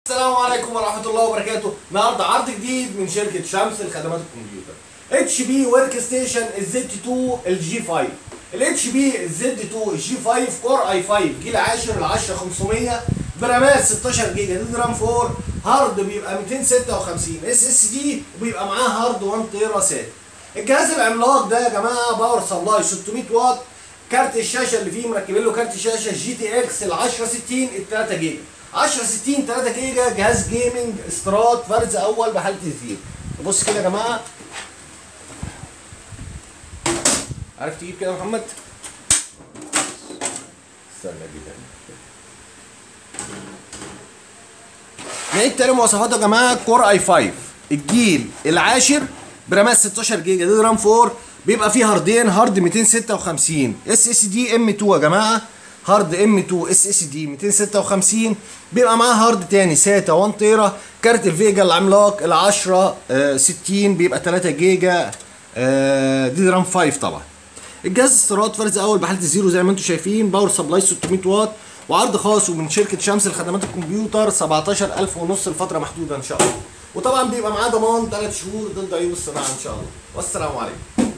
السلام عليكم ورحمة الله وبركاته. النهارده عرض جديد من شركة شمس لخدمات الكمبيوتر. اتش بي ورك ستيشن الزد 2 الجي 5. الاتش بي الزد 2 الجي 5 كور اي 5 جيل 10 ال 10500 برامات 16 جيجا دي رام 4 هارد بيبقى 256 اس اس دي وبيبقى معاه هارد 1 تيرا سات. الجهاز العملاق ده يا جماعه باور سبلاي 600 واط. كارت الشاشه اللي فيه مركبين له كارت شاشه جي تي اكس ال 1060 ال 3 جيجا 1060 3 جيجا جهاز جيمنج استراد فرز اول بحاله الزيرو. بص كده يا جماعه، عارف تجيب كده يا محمد؟ استنى كده نعيد تاني مواصفاته يا جماعه. كور اي 5 الجيل العاشر برامات 16 جيجا دي رام 4 بيبقى فيه هاردين، هارد 256 اس اس دي ام 2 يا جماعه، هارد ام 2 اس اس دي 256 بيبقى معاه هارد تاني ساتا 1 تيرا. كارت الفيجا العملاق ال 1060 بيبقى 3 جيجا دي رام 5 طبعا. الجهاز استيراد فرز اول بحاله الزيرو زي ما انتم شايفين، باور سبلاي 600 واط وعرض خاص ومن شركه شمس لخدمات الكمبيوتر 17000 ونص لفتره محدوده ان شاء الله. وطبعا بيبقى معاه ضمان 3 شهور ضد عيوب الصناعه ان شاء الله. والسلام عليكم.